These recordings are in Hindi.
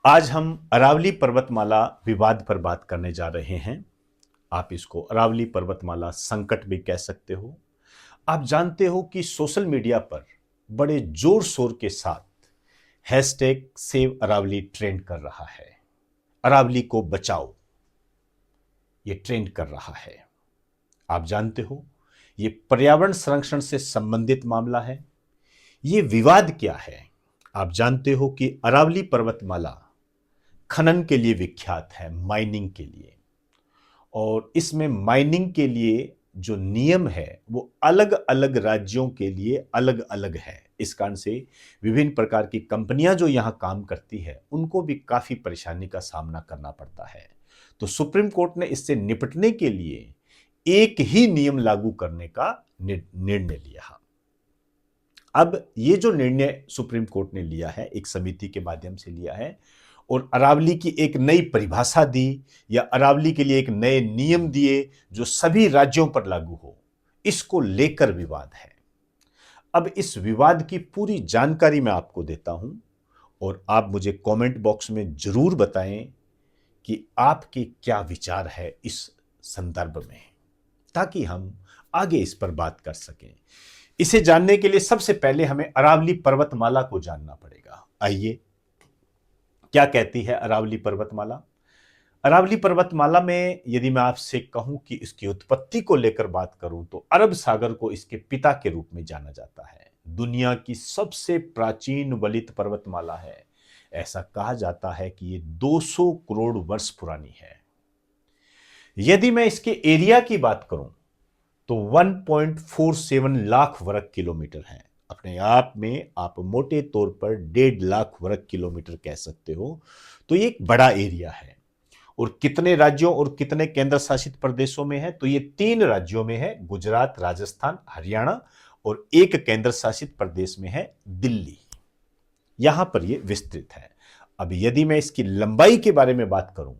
आज हम अरावली पर्वतमाला विवाद पर बात करने जा रहे हैं। आप इसको अरावली पर्वतमाला संकट भी कह सकते हो। आप जानते हो कि सोशल मीडिया पर बड़े जोर शोर के साथ हैशटैग सेव अरावली ट्रेंड कर रहा है। अरावली को बचाओ, ये ट्रेंड कर रहा है। आप जानते हो ये पर्यावरण संरक्षण से संबंधित मामला है। ये विवाद क्या है? आप जानते हो कि अरावली पर्वतमाला खनन के लिए विख्यात है, माइनिंग के लिए। और इसमें माइनिंग के लिए जो नियम है वो अलग अलग राज्यों के लिए अलग अलग है। इस कारण से विभिन्न प्रकार की कंपनियां जो यहां काम करती है उनको भी काफी परेशानी का सामना करना पड़ता है। तो सुप्रीम कोर्ट ने इससे निपटने के लिए एक ही नियम लागू करने का निर्णय लिया। अब ये जो निर्णय सुप्रीम कोर्ट ने लिया है, एक समिति के माध्यम से लिया है और अरावली की एक नई परिभाषा दी या अरावली के लिए एक नए नियम दिए जो सभी राज्यों पर लागू हो, इसको लेकर विवाद है। अब इस विवाद की पूरी जानकारी मैं आपको देता हूं और आप मुझे कमेंट बॉक्स में जरूर बताएं कि आपके क्या विचार है इस संदर्भ में, ताकि हम आगे इस पर बात कर सकें। इसे जानने के लिए सबसे पहले हमें अरावली पर्वतमाला को जानना पड़ेगा। आइए, क्या कहती है अरावली पर्वतमाला? अरावली पर्वतमाला में यदि मैं आपसे कहूं कि इसकी उत्पत्ति को लेकर बात करूं तो अरब सागर को इसके पिता के रूप में जाना जाता है। दुनिया की सबसे प्राचीन वलित पर्वतमाला है। ऐसा कहा जाता है कि ये 200 करोड़ वर्ष पुरानी है। यदि मैं इसके एरिया की बात करूं तो 1.47 लाख वर्ग किलोमीटर है। अपने आप में आप मोटे तौर पर 1.5 लाख वर्ग किलोमीटर कह सकते हो। तो ये एक बड़ा एरिया है। और कितने राज्यों और कितने केंद्र शासित प्रदेशों में है? तो ये 3 राज्यों में है, गुजरात, राजस्थान, हरियाणा, और एक केंद्र शासित प्रदेश में है, दिल्ली। यहां पर यह विस्तृत है। अब यदि मैं इसकी लंबाई के बारे में बात करूं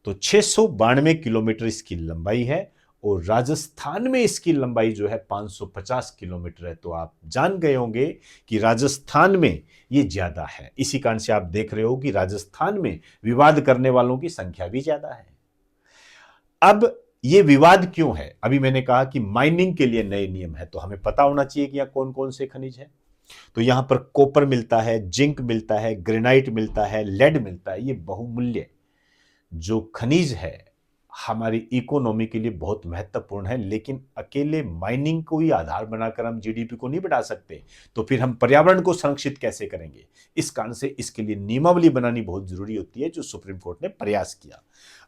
तो 692 किलोमीटर इसकी लंबाई है और राजस्थान में इसकी लंबाई जो है 550 किलोमीटर है। तो आप जान गए होंगे कि राजस्थान में ये ज्यादा है। इसी कारण से आप देख रहे हो कि राजस्थान में विवाद करने वालों की संख्या भी ज्यादा है। अब ये विवाद क्यों है? अभी मैंने कहा कि माइनिंग के लिए नए नियम है, तो हमें पता होना चाहिए कि यहां कौन कौन से खनिज है। तो यहां पर कॉपर मिलता है, जिंक मिलता है, ग्रेनाइट मिलता है, लेड मिलता है। ये बहुमूल्य जो खनिज है हमारी इकोनॉमी के लिए बहुत महत्वपूर्ण है। लेकिन अकेले माइनिंग को ही आधार बनाकर हम जीडीपी को नहीं बढ़ा सकते। तो फिर हम पर्यावरण को संरक्षित कैसे करेंगे? इस कारण से इसके लिए नियमावली बनानी बहुत जरूरी होती है, जो सुप्रीम कोर्ट ने प्रयास किया।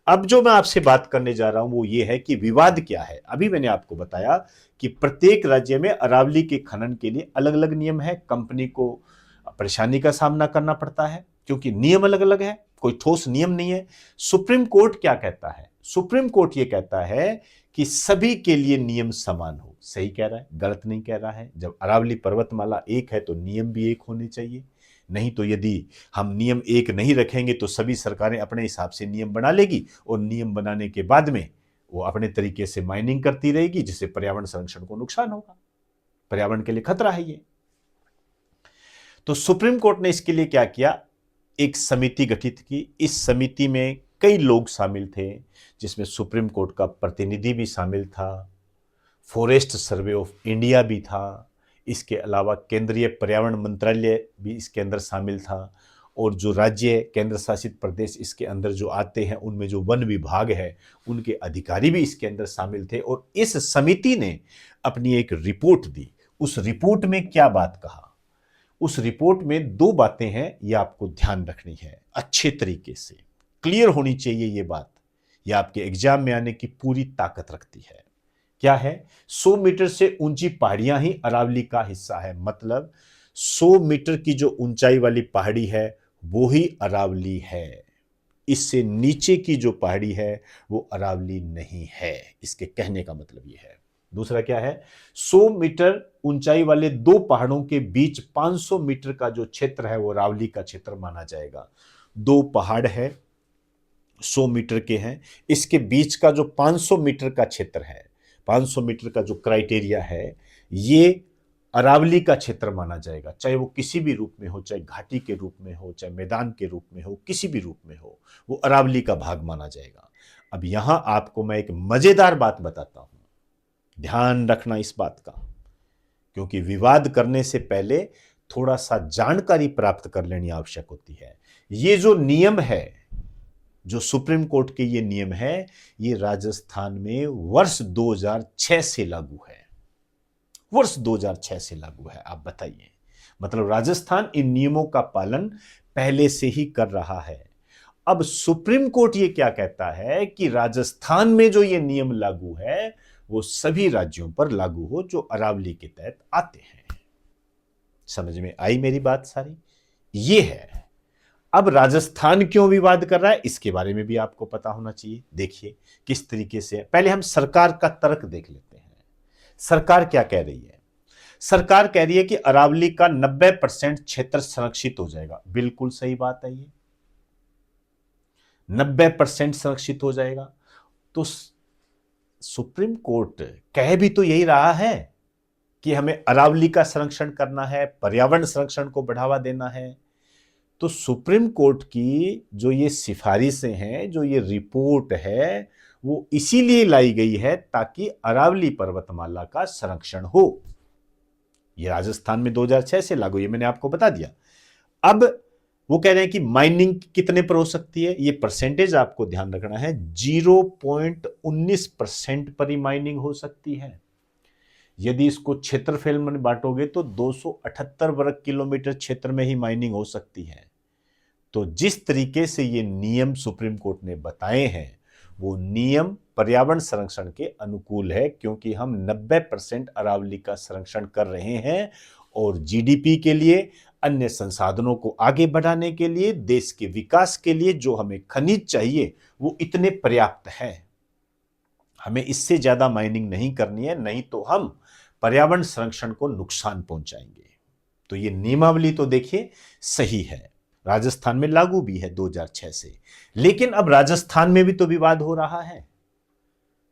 अब जो मैं आपसे बात करने जा रहा हूं वो ये है कि विवाद क्या है। अभी मैंने आपको बताया कि प्रत्येक राज्य में अरावली के खनन के लिए अलग अलग नियम है। कंपनी को परेशानी का सामना करना पड़ता है क्योंकि नियम अलग अलग है, कोई ठोस नियम नहीं है। सुप्रीम कोर्ट क्या कहता है? सुप्रीम कोर्ट ये कहता है कि सभी के लिए नियम समान हो। सही कह रहा है, गलत नहीं कह रहा है। जब अरावली पर्वतमाला एक है तो नियम भी एक होने चाहिए। नहीं तो यदि हम नियम एक नहीं रखेंगे तो सभी सरकारें अपने हिसाब से नियम बना लेगी और नियम बनाने के बाद में वो अपने तरीके से माइनिंग करती रहेगी, जिससे पर्यावरण संरक्षण को नुकसान होगा। पर्यावरण के लिए खतरा है ये। तो सुप्रीम कोर्ट ने इसके लिए क्या किया? एक समिति गठित की। इस समिति में कई लोग शामिल थे, जिसमें सुप्रीम कोर्ट का प्रतिनिधि भी शामिल था, फॉरेस्ट सर्वे ऑफ इंडिया भी था, इसके अलावा केंद्रीय पर्यावरण मंत्रालय भी इसके अंदर शामिल था, और जो राज्य केंद्र शासित प्रदेश इसके अंदर जो आते हैं उनमें जो वन विभाग है उनके अधिकारी भी इसके अंदर शामिल थे। और इस समिति ने अपनी एक रिपोर्ट दी। उस रिपोर्ट में क्या बात कहा? उस रिपोर्ट में 2 बातें हैं, ये आपको ध्यान रखनी है, अच्छे तरीके से क्लियर होनी चाहिए ये बात। ये आपके एग्जाम में आने की पूरी ताकत रखती है। क्या है? 100 मीटर से ऊंची पहाड़ियां ही अरावली का हिस्सा है। मतलब 100 मीटर की जो ऊंचाई वाली पहाड़ी है वो ही अरावली है। इससे नीचे की जो पहाड़ी है वो अरावली नहीं है। इसके कहने का मतलब ये है। दूसरा क्या है? 100 मीटर ऊंचाई वाले 2 पहाड़ों के बीच 500 मीटर का जो क्षेत्र है वो अरावली का क्षेत्र माना जाएगा। 2 पहाड़ है, 100 मीटर के हैं, इसके बीच का जो 500 मीटर का क्षेत्र है, 500 मीटर का जो क्राइटेरिया है, ये अरावली का क्षेत्र माना जाएगा, चाहे वो किसी भी रूप में हो, चाहे घाटी के रूप में हो, चाहे मैदान के रूप में हो, किसी भी रूप में हो, वो अरावली का भाग माना जाएगा। अब यहां आपको मैं एक मजेदार बात बताता हूं, ध्यान रखना इस बात का, क्योंकि विवाद करने से पहले थोड़ा सा जानकारी प्राप्त कर लेनी आवश्यक होती है। ये जो नियम है, जो सुप्रीम कोर्ट के ये नियम है, ये राजस्थान में वर्ष 2006 से लागू है। वर्ष 2006 से लागू है। आप बताइए, मतलब राजस्थान इन नियमों का पालन पहले से ही कर रहा है। अब सुप्रीम कोर्ट ये क्या कहता है कि राजस्थान में जो ये नियम लागू है वो सभी राज्यों पर लागू हो जो अरावली के तहत आते हैं। समझ में आई मेरी बात सारी? ये है। अब राजस्थान क्यों विवाद कर रहा है इसके बारे में भी आपको पता होना चाहिए। देखिए किस तरीके से, पहले हम सरकार का तर्क देख लेते हैं। सरकार क्या कह रही है? सरकार कह रही है कि अरावली का 90% क्षेत्र संरक्षित हो जाएगा। बिल्कुल सही बात है, ये 90% संरक्षित हो जाएगा। तो सुप्रीम कोर्ट कह भी तो यही रहा है कि हमें अरावली का संरक्षण करना है, पर्यावरण संरक्षण को बढ़ावा देना है। तो सुप्रीम कोर्ट की जो ये सिफारिशें हैं, जो ये रिपोर्ट है, वो इसीलिए लाई गई है ताकि अरावली पर्वतमाला का संरक्षण हो। ये राजस्थान में 2006 से लागू, ये मैंने आपको बता दिया। अब वो कह रहे हैं कि माइनिंग कितने पर हो सकती है, ये परसेंटेज आपको ध्यान रखना है, 0.19% पर ही माइनिंग हो सकती है। यदि इसको क्षेत्रफल में बांटोगे तो 278 वर्ग किलोमीटर क्षेत्र में ही माइनिंग हो सकती है। तो जिस तरीके से ये नियम सुप्रीम कोर्ट ने बताए हैं वो नियम पर्यावरण संरक्षण के अनुकूल है, क्योंकि हम 90% अरावली का संरक्षण कर रहे हैं और जीडीपी के लिए, अन्य संसाधनों को आगे बढ़ाने के लिए, देश के विकास के लिए जो हमें खनिज चाहिए वो इतने पर्याप्त है। हमें इससे ज्यादा माइनिंग नहीं करनी है, नहीं तो हम पर्यावरण संरक्षण को नुकसान पहुंचाएंगे। तो ये नियमावली तो देखिए सही है, राजस्थान में लागू भी है 2006 से। लेकिन अब राजस्थान में भी तो विवाद हो रहा है।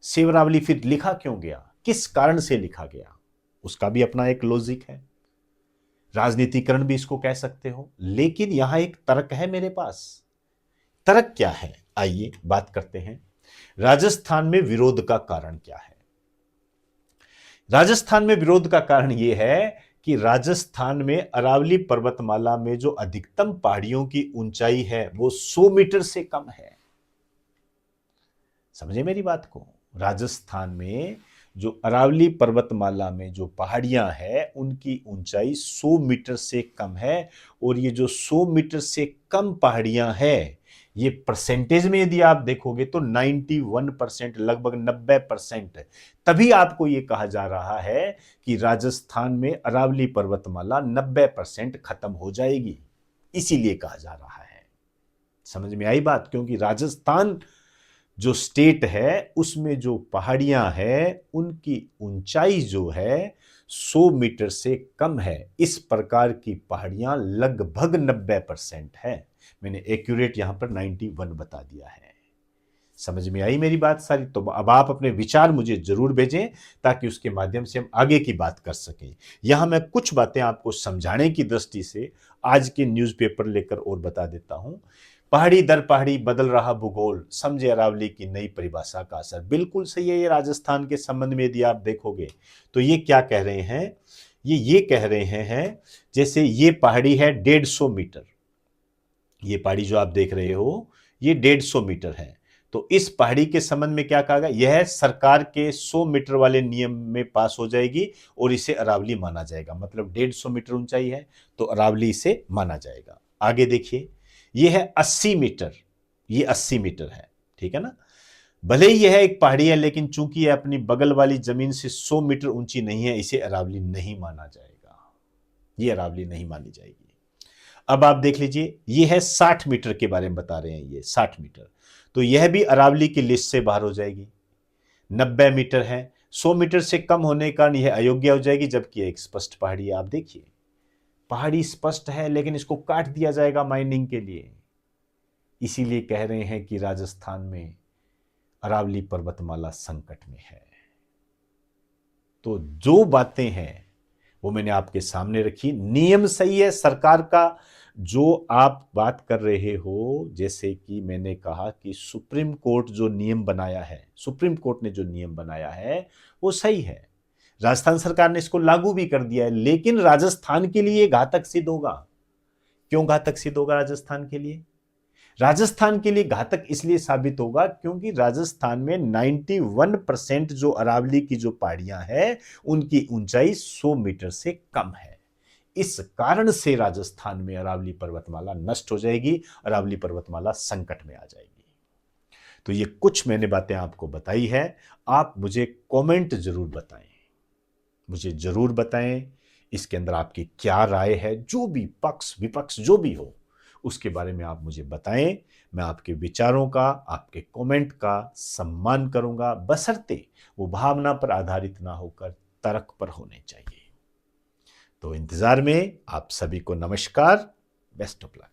सेवरावली फिर लिखा क्यों गया, किस कारण से लिखा गया, उसका भी अपना एक लॉजिक है, राजनीतिकरण भी इसको कह सकते हो। लेकिन यहां एक तर्क है मेरे पास। तर्क क्या है, आइए बात करते हैं। राजस्थान में विरोध का कारण क्या है? राजस्थान में विरोध का कारण यह है कि राजस्थान में अरावली पर्वतमाला में जो अधिकतम पहाड़ियों की ऊंचाई है वो 100 मीटर से कम है। समझे मेरी बात को? राजस्थान में जो अरावली पर्वतमाला में जो पहाड़ियां हैं उनकी ऊंचाई 100 मीटर से कम है। और ये जो 100 मीटर से कम पहाड़ियां हैं, ये परसेंटेज में यदि आप देखोगे तो 91%, लगभग 90%। तभी आपको ये कहा जा रहा है कि राजस्थान में अरावली पर्वतमाला 90% खत्म हो जाएगी, इसीलिए कहा जा रहा है। समझ में आई बात? क्योंकि राजस्थान जो स्टेट है उसमें जो पहाड़ियां हैं उनकी ऊंचाई जो है 100 मीटर से कम है। इस प्रकार की पहाड़ियां लगभग 90% है। मैंने एक्यूरेट यहां पर 91 बता दिया है। समझ में आई मेरी बात सारी? तो अब आप अपने विचार मुझे जरूर भेजें ताकि उसके माध्यम से हम आगे की बात कर सकें। यहां मैं कुछ बातें आपको समझाने की दृष्टि से आज के न्यूज़पेपर लेकर और बता देता हूं। पहाड़ी दर पहाड़ी बदल रहा भूगोल, समझे अरावली की नई परिभाषा का असर। बिल्कुल सही है। ये राजस्थान के संबंध में यदि आप देखोगे तो ये क्या कह रहे हैं, ये कह रहे हैं जैसे ये पहाड़ी है 150 मीटर, ये पहाड़ी जो आप देख रहे हो ये 150 मीटर है। तो इस पहाड़ी के संबंध में क्या कहा गया, यह सरकार के 100 मीटर वाले नियम में पास हो जाएगी और इसे अरावली माना जाएगा। मतलब 150 मीटर ऊंचाई है तो अरावली इसे माना जाएगा। आगे देखिए, यह है 80 मीटर, ये 80 मीटर है, ठीक है ना। भले ही यह एक पहाड़ी है लेकिन चूंकि यह अपनी बगल वाली जमीन से 100 मीटर ऊंची नहीं है, इसे अरावली नहीं माना जाएगा, ये अरावली नहीं मानी जाएगी। अब आप देख लीजिए, यह है 60 मीटर के बारे में बता रहे हैं, ये 60 मीटर, तो यह भी अरावली की लिस्ट से बाहर हो जाएगी। 90 मीटर है, 100 मीटर से कम होने के कारण यह अयोग्य हो जाएगी, जबकि एक स्पष्ट पहाड़ी है। आप देखिए पहाड़ी स्पष्ट है लेकिन इसको काट दिया जाएगा माइनिंग के लिए। इसीलिए कह रहे हैं कि राजस्थान में अरावली पर्वतमाला संकट में है। तो जो बातें हैं वो मैंने आपके सामने रखी। नियम सही है सरकार का। जो आप बात कर रहे हो, जैसे कि मैंने कहा कि सुप्रीम कोर्ट जो नियम बनाया है, सुप्रीम कोर्ट ने जो नियम बनाया है वो सही है। राजस्थान सरकार ने इसको लागू भी कर दिया है, लेकिन राजस्थान के लिए घातक सिद्ध होगा। क्यों घातक सिद्ध होगा राजस्थान के लिए? राजस्थान के लिए घातक इसलिए साबित होगा क्योंकि राजस्थान में 91% जो अरावली की जो पहाड़ियां हैं उनकी ऊंचाई 100 मीटर से कम है। इस कारण से राजस्थान में अरावली पर्वतमाला नष्ट हो जाएगी, अरावली पर्वतमाला संकट में आ जाएगी। तो ये कुछ मैंने बातें आपको बताई है। आप मुझे कमेंट जरूर बताएं, मुझे जरूर बताएं इसके अंदर आपकी क्या राय है। जो भी पक्ष विपक्ष जो भी हो उसके बारे में आप मुझे बताएं। मैं आपके विचारों का, आपके कमेंट का सम्मान करूंगा, बशर्ते वो भावना पर आधारित ना होकर तर्क पर होने चाहिए। तो इंतजार में आप सभी को नमस्कार, बेस्ट ऑफ लक।